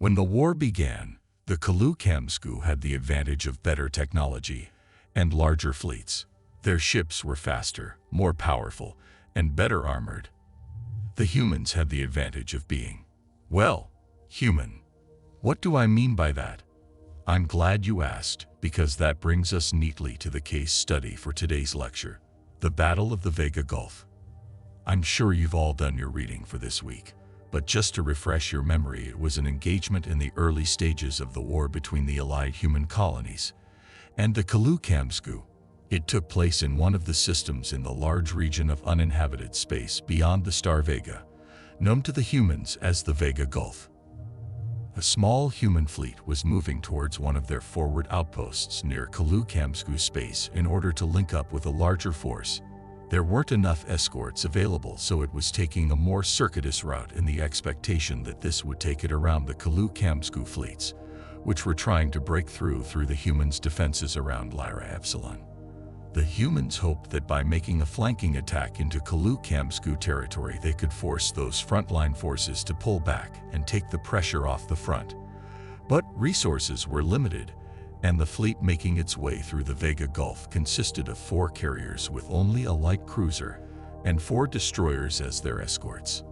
When the war began, the Kamsku had the advantage of better technology and larger fleets. Their ships were faster, more powerful, and better armored. The humans had the advantage of being, well, human. What do I mean by that? I'm glad you asked, because that brings us neatly to the case study for today's lecture, the Battle of the Vega Gulf. I'm sure you've all done your reading for this week, but just to refresh your memory, it was an engagement in the early stages of the war between the allied human colonies and the Kamsku. It took place in one of the systems in the large region of uninhabited space beyond the star Vega, known to the humans as the Vega Gulf. A small human fleet was moving towards one of their forward outposts near Kamsku space in order to link up with a larger force. There weren't enough escorts available, so it was taking a more circuitous route in the expectation that this would take it around the Kamsku fleets, which were trying to break through the humans' defenses around Lyra Epsilon. The humans hoped that by making a flanking attack into Kamsku territory, they could force those frontline forces to pull back and take the pressure off the front. But resources were limited, and the fleet making its way through the Vega Gulf consisted of 4 carriers with only a light cruiser and 4 destroyers as their escorts.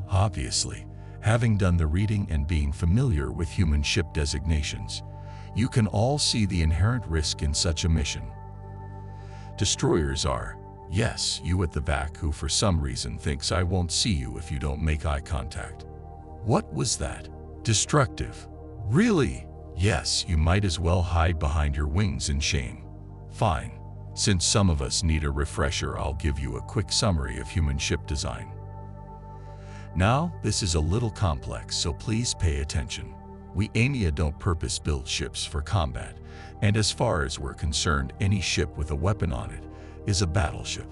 Obviously, having done the reading and being familiar with human ship designations, you can all see the inherent risk in such a mission. Destroyers are, yes, you at the back who for some reason thinks I won't see you if you don't make eye contact. What was that? Destructive. Really? Yes, you might as well hide behind your wings in shame. Fine. Since some of us need a refresher, I'll give you a quick summary of human ship design. Now, this is a little complex, so please pay attention. We AMIA don't purpose-build ships for combat, and as far as we're concerned, any ship with a weapon on it is a battleship.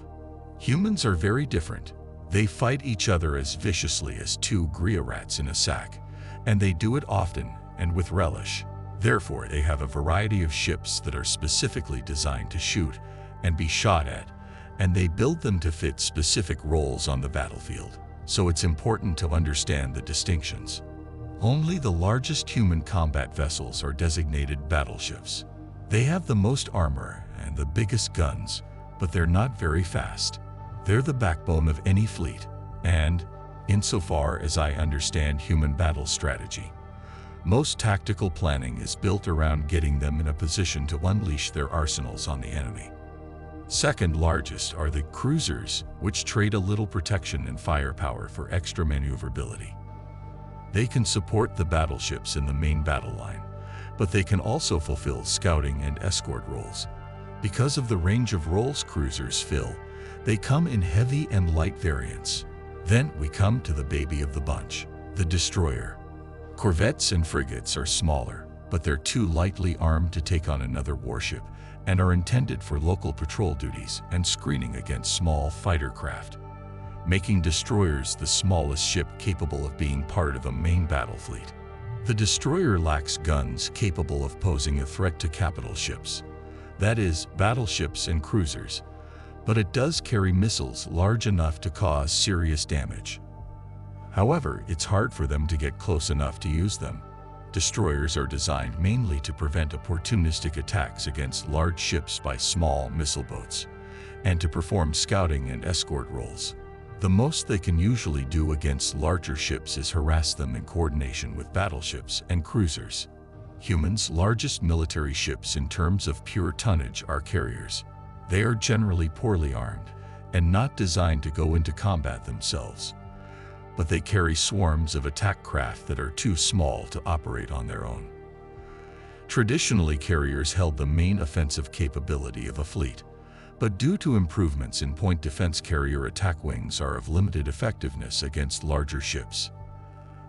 Humans are very different. They fight each other as viciously as 2 Gria rats in a sack, and they do it often and with relish. Therefore, they have a variety of ships that are specifically designed to shoot and be shot at, and they build them to fit specific roles on the battlefield. So it's important to understand the distinctions. Only the largest human combat vessels are designated battleships. They have the most armor and the biggest guns, but they're not very fast. They're the backbone of any fleet, and, insofar as I understand human battle strategy, most tactical planning is built around getting them in a position to unleash their arsenals on the enemy. Second largest are the cruisers, which trade a little protection and firepower for extra maneuverability. They can support the battleships in the main battle line, but they can also fulfill scouting and escort roles. Because of the range of roles cruisers fill, they come in heavy and light variants. Then we come to the baby of the bunch, the destroyer. Corvettes and frigates are smaller, but they're too lightly armed to take on another warship and are intended for local patrol duties and screening against small fighter craft, making destroyers the smallest ship capable of being part of a main battle fleet. The destroyer lacks guns capable of posing a threat to capital ships, that is, battleships and cruisers, but it does carry missiles large enough to cause serious damage. However, it's hard for them to get close enough to use them. Destroyers are designed mainly to prevent opportunistic attacks against large ships by small missile boats, and to perform scouting and escort roles. The most they can usually do against larger ships is harass them in coordination with battleships and cruisers. Humans' largest military ships in terms of pure tonnage are carriers. They are generally poorly armed and not designed to go into combat themselves, but they carry swarms of attack craft that are too small to operate on their own. Traditionally, carriers held the main offensive capability of a fleet, but due to improvements in point defense, carrier attack wings are of limited effectiveness against larger ships.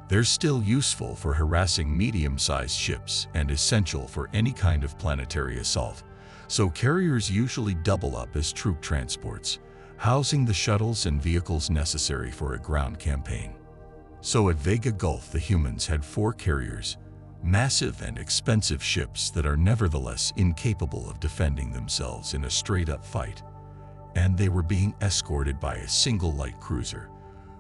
They're still useful for harassing medium-sized ships and essential for any kind of planetary assault, so carriers usually double up as troop transports, housing the shuttles and vehicles necessary for a ground campaign. So at Vega Gulf, the humans had 4 carriers, massive and expensive ships that are nevertheless incapable of defending themselves in a straight-up fight, and they were being escorted by a single light cruiser,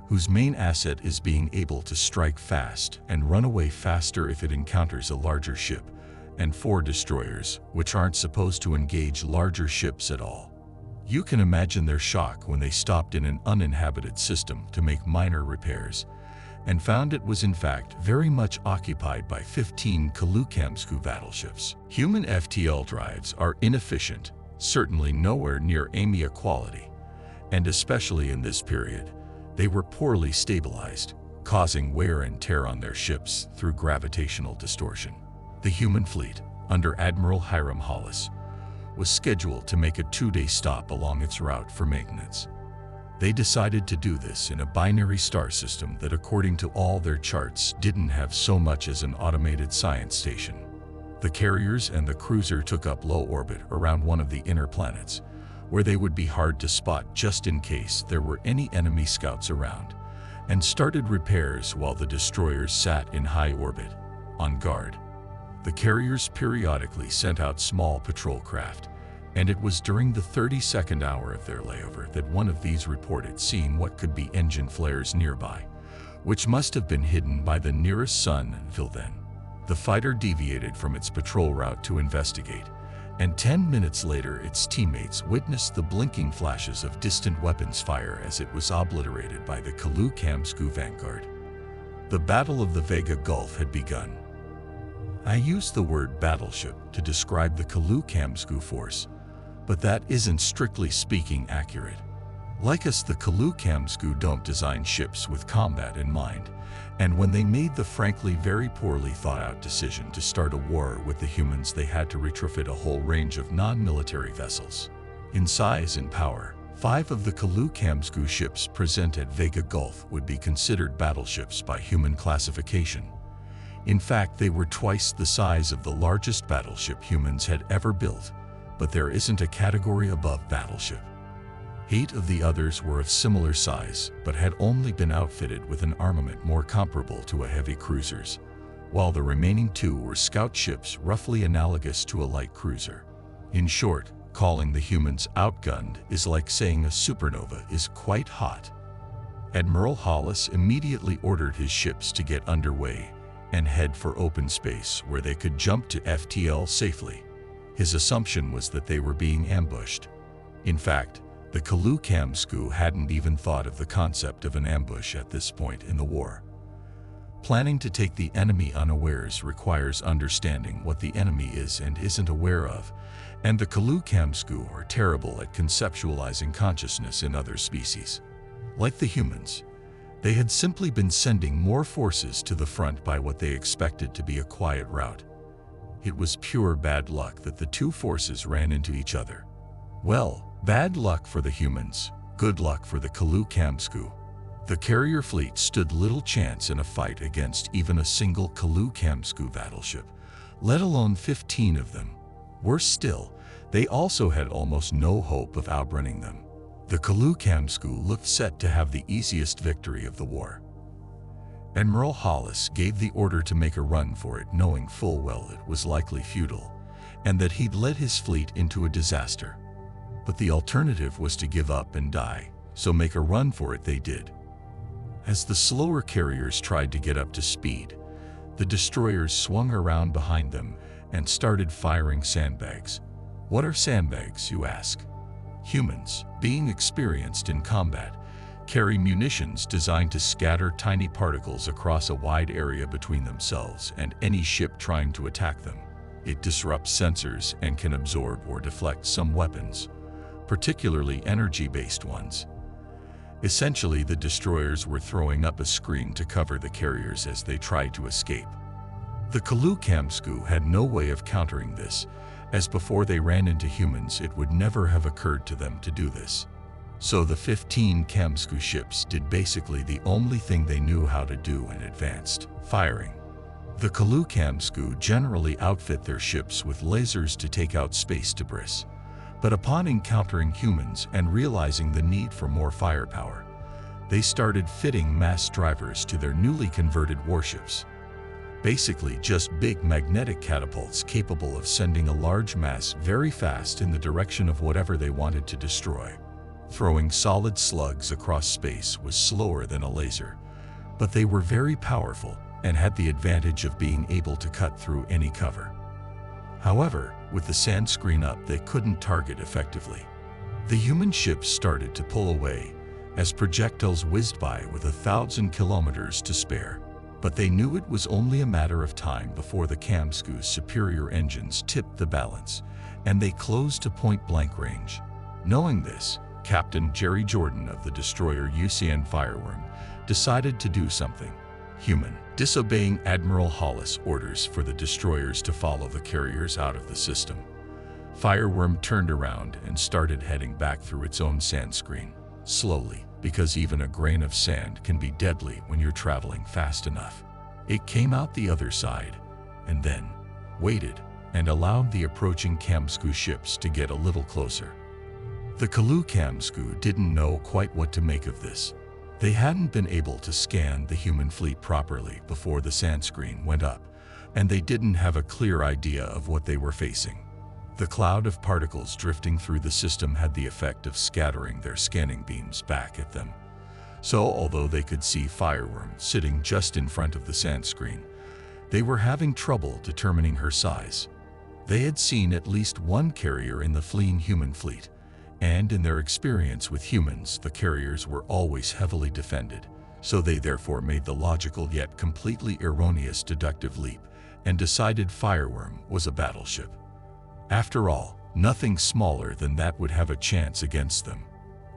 whose main asset is being able to strike fast and run away faster if it encounters a larger ship, and 4 destroyers, which aren't supposed to engage larger ships at all. You can imagine their shock when they stopped in an uninhabited system to make minor repairs, and found it was in fact very much occupied by 15 Kalukamsku battleships. Human FTL drives are inefficient, certainly nowhere near EMEA quality, and especially in this period, they were poorly stabilized, causing wear and tear on their ships through gravitational distortion. The human fleet, under Admiral Hiram Hollis, was scheduled to make a 2-day stop along its route for maintenance. They decided to do this in a binary star system that, according to all their charts, didn't have so much as an automated science station. The carriers and the cruiser took up low orbit around one of the inner planets, where they would be hard to spot just in case there were any enemy scouts around, and started repairs while the destroyers sat in high orbit, on guard. The carriers periodically sent out small patrol craft, and it was during the 32nd hour of their layover that one of these reported seeing what could be engine flares nearby, which must have been hidden by the nearest sun until then. The fighter deviated from its patrol route to investigate, and 10 minutes later its teammates witnessed the blinking flashes of distant weapons fire as it was obliterated by the Kalukamsku vanguard. The Battle of the Vega Gulf had begun. I use the word battleship to describe the Kalukamsku force, but that isn't strictly speaking accurate. Like us, the Kalukamsku don't design ships with combat in mind, and when they made the frankly very poorly thought-out decision to start a war with the humans, they had to retrofit a whole range of non-military vessels. In size and power, 5 of the Kalukamsku ships present at Vega Gulf would be considered battleships by human classification. In fact, they were twice the size of the largest battleship humans had ever built, but there isn't a category above battleship. 8 of the others were of similar size, but had only been outfitted with an armament more comparable to a heavy cruiser's, while the remaining 2 were scout ships roughly analogous to a light cruiser. In short, calling the humans outgunned is like saying a supernova is quite hot. Admiral Hollis immediately ordered his ships to get underway and head for open space where they could jump to FTL safely. His assumption was that they were being ambushed. In fact, the Kalukamsku hadn't even thought of the concept of an ambush at this point in the war. Planning to take the enemy unawares requires understanding what the enemy is and isn't aware of, and the Kalukamsku are terrible at conceptualizing consciousness in other species. Like the humans, they had simply been sending more forces to the front by what they expected to be a quiet route. It was pure bad luck that the 2 forces ran into each other. Well, bad luck for the humans, good luck for the Kalukamsku. The carrier fleet stood little chance in a fight against even a single Kalukamsku battleship, let alone 15 of them. Worse still, they also had almost no hope of outrunning them. The Kalukamsku looked set to have the easiest victory of the war. Admiral Hollis gave the order to make a run for it, knowing full well it was likely futile, and that he'd led his fleet into a disaster. But the alternative was to give up and die, so make a run for it they did. As the slower carriers tried to get up to speed, the destroyers swung around behind them and started firing sandbags. What are sandbags, you ask? Humans, being experienced in combat, carry munitions designed to scatter tiny particles across a wide area between themselves and any ship trying to attack them. It disrupts sensors and can absorb or deflect some weapons, particularly energy-based ones. Essentially, the destroyers were throwing up a screen to cover the carriers as they tried to escape. The Kalukamsku had no way of countering this, as before they ran into humans it would never have occurred to them to do this. So the 15 Kamsku ships did basically the only thing they knew how to do and advanced, firing. The Kalukamsku generally outfit their ships with lasers to take out space debris, but upon encountering humans and realizing the need for more firepower, they started fitting mass drivers to their newly converted warships. Basically just big magnetic catapults capable of sending a large mass very fast in the direction of whatever they wanted to destroy. Throwing solid slugs across space was slower than a laser, but they were very powerful and had the advantage of being able to cut through any cover. However, with the sand screen up, they couldn't target effectively. The human ships started to pull away as projectiles whizzed by with 1,000 kilometers to spare. But they knew it was only a matter of time before the Kamsku's superior engines tipped the balance, and they closed to point-blank range. Knowing this, Captain Jerry Jordan of the destroyer UCN Fireworm decided to do something human. Disobeying Admiral Hollis' orders for the destroyers to follow the carriers out of the system, Fireworm turned around and started heading back through its own sand screen, slowly, because even a grain of sand can be deadly when you're traveling fast enough. It came out the other side, and then waited and allowed the approaching Kamsku ships to get a little closer. The Kalu Kamsku didn't know quite what to make of this. They hadn't been able to scan the human fleet properly before the sand screen went up, and they didn't have a clear idea of what they were facing. The cloud of particles drifting through the system had the effect of scattering their scanning beams back at them. So, although they could see Fireworm sitting just in front of the sand screen, they were having trouble determining her size. They had seen at least one carrier in the fleeing human fleet, and in their experience with humans, the carriers were always heavily defended, so they therefore made the logical yet completely erroneous deductive leap and decided Fireworm was a battleship. After all, nothing smaller than that would have a chance against them.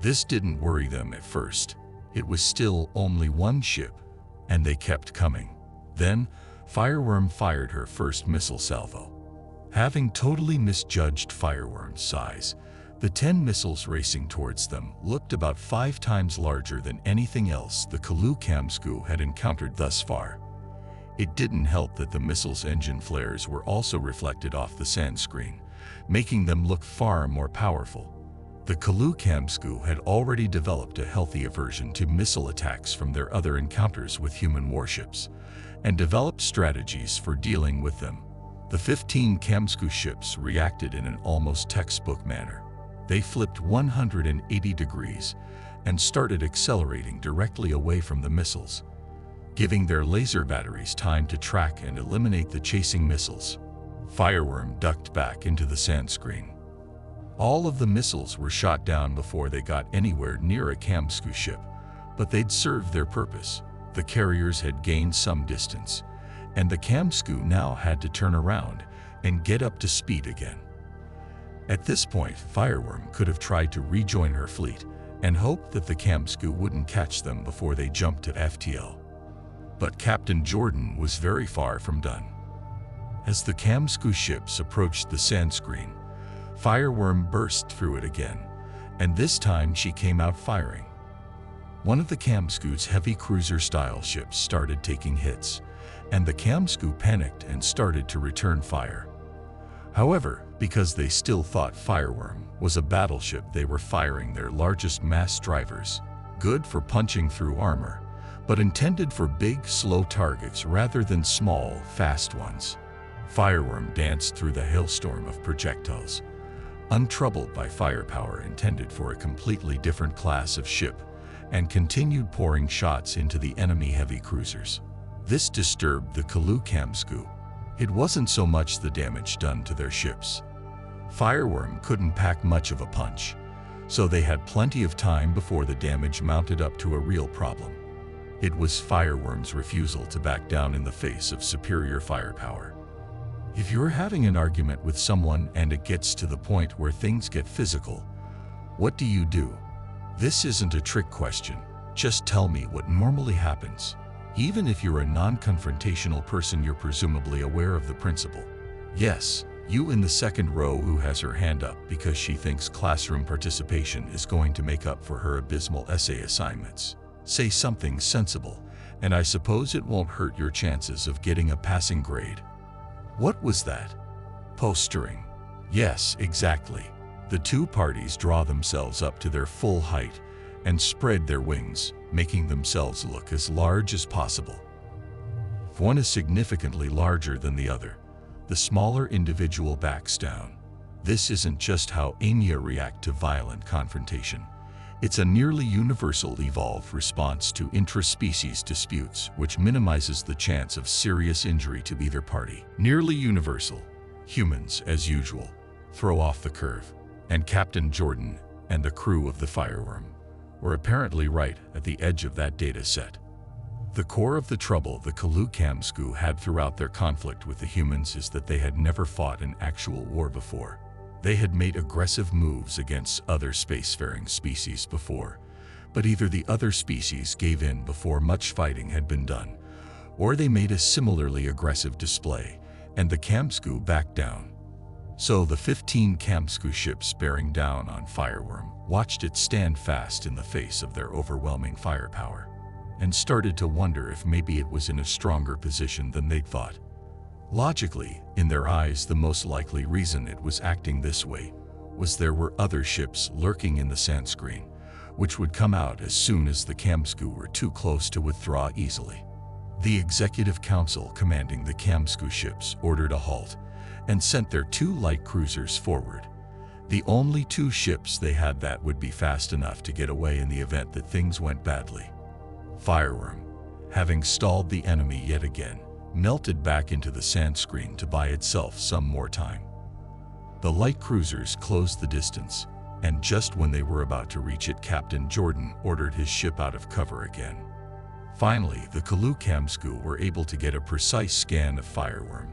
This didn't worry them at first. It was still only one ship, and they kept coming. Then, Fireworm fired her first missile salvo. Having totally misjudged Fireworm's size, the 10 missiles racing towards them looked about 5 times larger than anything else the Kalu Kamsku had encountered thus far. It didn't help that the missile's engine flares were also reflected off the sand screen, making them look far more powerful. The Kalu Kamsku had already developed a healthy aversion to missile attacks from their other encounters with human warships, and developed strategies for dealing with them. The 15 Kamsku ships reacted in an almost textbook manner. They flipped 180 degrees and started accelerating directly away from the missiles, giving their laser batteries time to track and eliminate the chasing missiles. Fireworm ducked back into the sand screen. All of the missiles were shot down before they got anywhere near a Kamsku ship, but they'd served their purpose. The carriers had gained some distance, and the Kamsku now had to turn around and get up to speed again. At this point, Fireworm could have tried to rejoin her fleet and hoped that the Kamsku wouldn't catch them before they jumped to FTL. But Captain Jordan was very far from done. As the Kamsku ships approached the sand screen, Fireworm burst through it again, and this time she came out firing. One of the Kamsku's heavy cruiser-style ships started taking hits, and the Kamsku panicked and started to return fire. However, because they still thought Fireworm was a battleship, they were firing their largest mass drivers, good for punching through armor, but intended for big, slow targets rather than small, fast ones. Fireworm danced through the hailstorm of projectiles, untroubled by firepower intended for a completely different class of ship, and continued pouring shots into the enemy heavy cruisers. This disturbed the Kalu Kamsku. It wasn't so much the damage done to their ships. Fireworm couldn't pack much of a punch, so they had plenty of time before the damage mounted up to a real problem. It was Fireworm's refusal to back down in the face of superior firepower. If you're having an argument with someone and it gets to the point where things get physical, what do? This isn't a trick question. Just tell me what normally happens. Even if you're a non-confrontational person, you're presumably aware of the principle. Yes, you in the second row who has her hand up because she thinks classroom participation is going to make up for her abysmal essay assignments. Say something sensible, and I suppose it won't hurt your chances of getting a passing grade. What was that? Postering. Yes, exactly. The two parties draw themselves up to their full height and spread their wings, making themselves look as large as possible. If one is significantly larger than the other, the smaller individual backs down. This isn't just how Anya react to violent confrontation. It's a nearly universal evolved response to intra-species disputes, which minimizes the chance of serious injury to either party. Nearly universal. Humans, as usual, throw off the curve, and Captain Jordan and the crew of the Fireworm were apparently right at the edge of that data set. The core of the trouble the Kamsku had throughout their conflict with the humans is that they had never fought an actual war before. They had made aggressive moves against other spacefaring species before, but either the other species gave in before much fighting had been done, or they made a similarly aggressive display, and the Kamsku backed down. So the 15 Kamsku ships bearing down on Fireworm watched it stand fast in the face of their overwhelming firepower, and started to wonder if maybe it was in a stronger position than they'd thought. Logically, in their eyes, the most likely reason it was acting this way was there were other ships lurking in the sandscreen, which would come out as soon as the Kamsku were too close to withdraw easily. The Executive Council commanding the Kamsku ships ordered a halt and sent their 2 light cruisers forward, the only 2 ships they had that would be fast enough to get away in the event that things went badly. Fireworm, having stalled the enemy yet again, melted back into the sandscreen to buy itself some more time. The light cruisers closed the distance, and just when they were about to reach it, Captain Jordan ordered his ship out of cover again. Finally, the Kamsku were able to get a precise scan of Fireworm,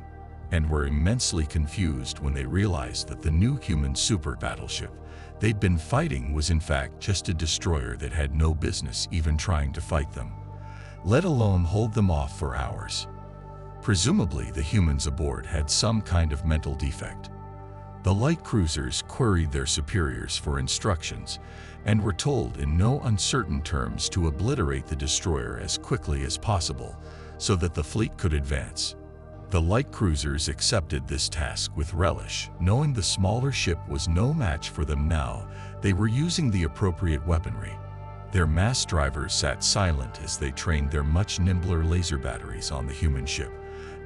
and were immensely confused when they realized that the new human super battleship they'd been fighting was in fact just a destroyer that had no business even trying to fight them, let alone hold them off for hours. Presumably, the humans aboard had some kind of mental defect. The light cruisers queried their superiors for instructions and were told in no uncertain terms to obliterate the destroyer as quickly as possible so that the fleet could advance. The light cruisers accepted this task with relish, knowing the smaller ship was no match for them now. They were using the appropriate weaponry. Their mass drivers sat silent as they trained their much nimbler laser batteries on the human ship,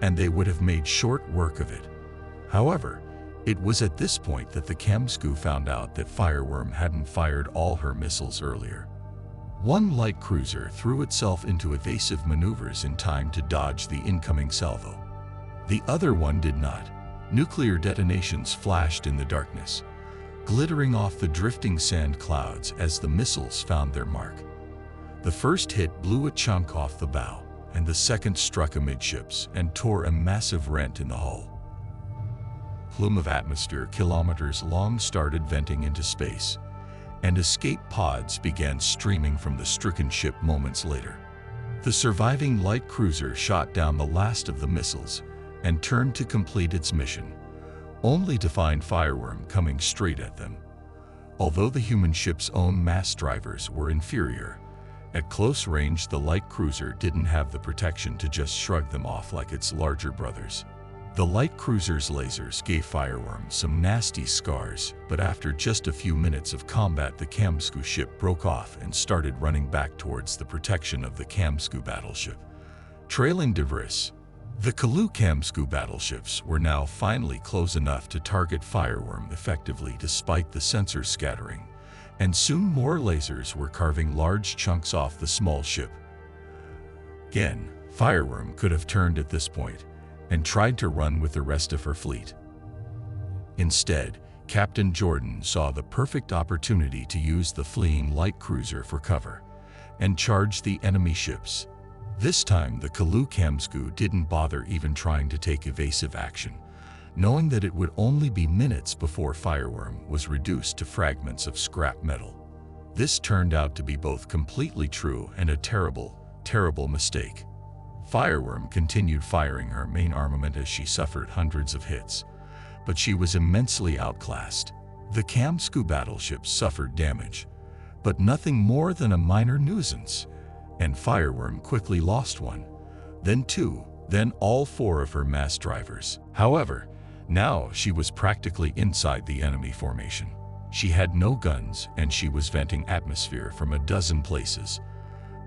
and they would have made short work of it. However, it was at this point that the Kamsku found out that Fireworm hadn't fired all her missiles earlier. One light cruiser threw itself into evasive maneuvers in time to dodge the incoming salvo. The other one did not. Nuclear detonations flashed in the darkness, glittering off the drifting sand clouds as the missiles found their mark. The first hit blew a chunk off the bow, and the second struck amidships and tore a massive rent in the hull. Plume of atmosphere kilometers long started venting into space, and escape pods began streaming from the stricken ship moments later. The surviving light cruiser shot down the last of the missiles and turned to complete its mission, only to find Fireworm coming straight at them. Although the human ship's own mass drivers were inferior, at close range the light cruiser didn't have the protection to just shrug them off like its larger brothers. The light cruiser's lasers gave Fireworm some nasty scars, but after just a few minutes of combat the Kamsku ship broke off and started running back towards the protection of the Kamsku battleship, trailing debris. The Kamsku battleships were now finally close enough to target Fireworm effectively despite the sensor scattering, and soon more lasers were carving large chunks off the small ship. Again, Fireworm could have turned at this point and tried to run with the rest of her fleet. Instead, Captain Jordan saw the perfect opportunity to use the fleeing light cruiser for cover and charge the enemy ships. This time, the Kamsku didn't bother even trying to take evasive action, knowing that it would only be minutes before Fireworm was reduced to fragments of scrap metal. This turned out to be both completely true and a terrible, terrible mistake. Fireworm continued firing her main armament as she suffered hundreds of hits, but she was immensely outclassed. The Kamsku battleships suffered damage, but nothing more than a minor nuisance, and Fireworm quickly lost one, then two, then all four of her mass drivers. However, now she was practically inside the enemy formation. She had no guns and she was venting atmosphere from a dozen places,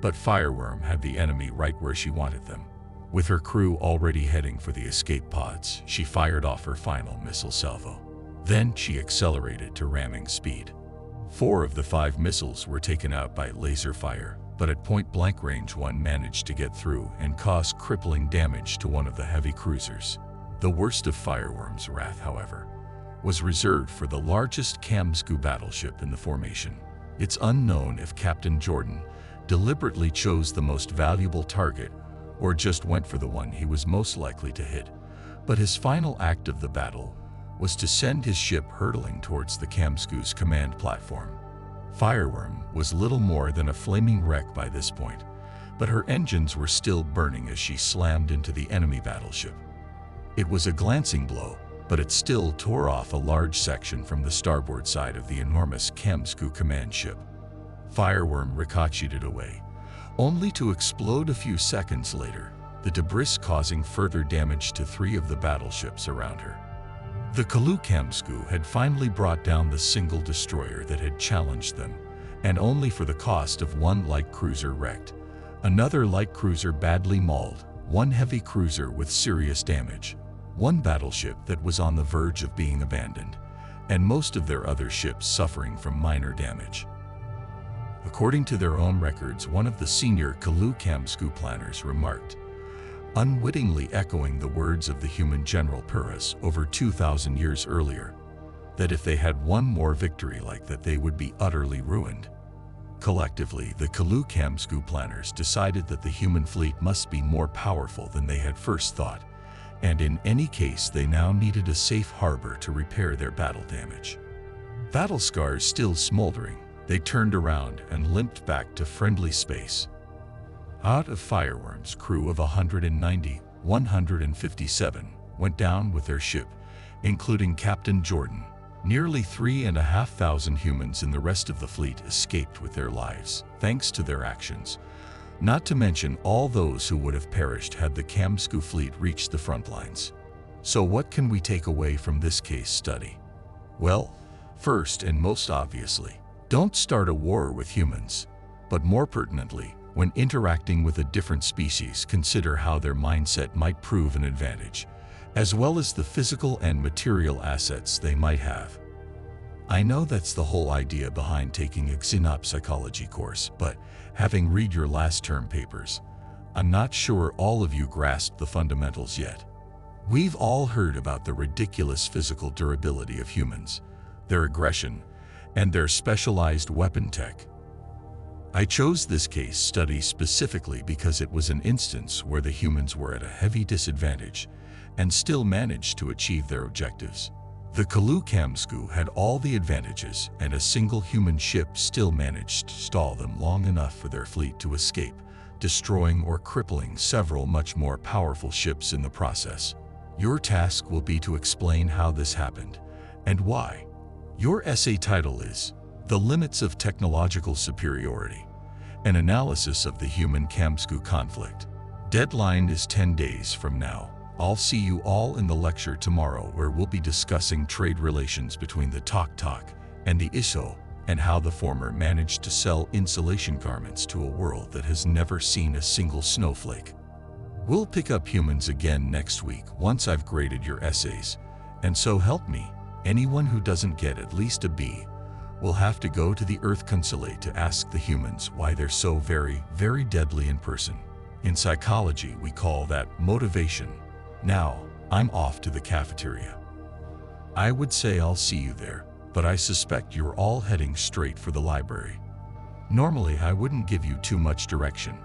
but Fireworm had the enemy right where she wanted them. With her crew already heading for the escape pods, she fired off her final missile salvo. Then she accelerated to ramming speed. 4 of the 5 missiles were taken out by laser fire, but at point-blank range one managed to get through and cause crippling damage to one of the heavy cruisers. The worst of Fireworm's wrath, however, was reserved for the largest Kamsku battleship in the formation. It's unknown if Captain Jordan deliberately chose the most valuable target or just went for the one he was most likely to hit, but his final act of the battle was to send his ship hurtling towards the Kamsku's command platform. Fireworm was little more than a flaming wreck by this point, but her engines were still burning as she slammed into the enemy battleship. It was a glancing blow, but it still tore off a large section from the starboard side of the enormous Kamsku command ship. Fireworm ricocheted away, only to explode a few seconds later, the debris causing further damage to 3 of the battleships around her. The Kamsku had finally brought down the single destroyer that had challenged them, and only for the cost of 1 light cruiser wrecked, another light cruiser badly mauled, 1 heavy cruiser with serious damage, 1 battleship that was on the verge of being abandoned, and most of their other ships suffering from minor damage. According to their own records, one of the senior Kamsku planners remarked, unwittingly echoing the words of the human General Purus over 2,000 years earlier, that if they had one more victory like that they would be utterly ruined. Collectively, the Kamsku planners decided that the human fleet must be more powerful than they had first thought, and in any case they now needed a safe harbor to repair their battle damage. Battle scars still smoldering, they turned around and limped back to friendly space. Out of Fireworm's crew of 190, 157 went down with their ship, including Captain Jordan. Nearly 3,500 humans in the rest of the fleet escaped with their lives, thanks to their actions, not to mention all those who would have perished had the Kamsku fleet reached the front lines. So what can we take away from this case study? Well, first and most obviously, don't start a war with humans, but more pertinently, when interacting with a different species, consider how their mindset might prove an advantage, as well as the physical and material assets they might have. I know that's the whole idea behind taking a xenopsychology course, but having read your last term papers, I'm not sure all of you grasp the fundamentals yet. We've all heard about the ridiculous physical durability of humans, their aggression, and their specialized weapon tech. I chose this case study specifically because it was an instance where the humans were at a heavy disadvantage and still managed to achieve their objectives. The Kamsku had all the advantages, and a single human ship still managed to stall them long enough for their fleet to escape, destroying or crippling several much more powerful ships in the process. Your task will be to explain how this happened and why. Your essay title is The Limits of Technological Superiority, an analysis of the human Kamsku conflict. Deadline is 10 days from now. I'll see you all in the lecture tomorrow, where we'll be discussing trade relations between the Tok and the Iso, and how the former managed to sell insulation garments to a world that has never seen a single snowflake. We'll pick up humans again next week once I've graded your essays, and so help me, anyone who doesn't get at least a B will have to go to the Earth Consulate to ask the humans why they're so very, very deadly in person. In psychology, we call that motivation. Now, I'm off to the cafeteria. I would say I'll see you there, but I suspect you're all heading straight for the library. Normally, I wouldn't give you too much direction,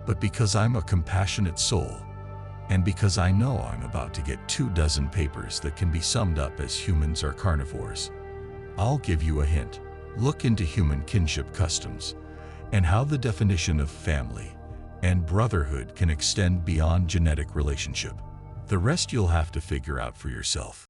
but because I'm a compassionate soul, and because I know I'm about to get 24 papers that can be summed up as humans are carnivores, I'll give you a hint. Look into human kinship customs and how the definition of family and brotherhood can extend beyond genetic relationship. The rest you'll have to figure out for yourself.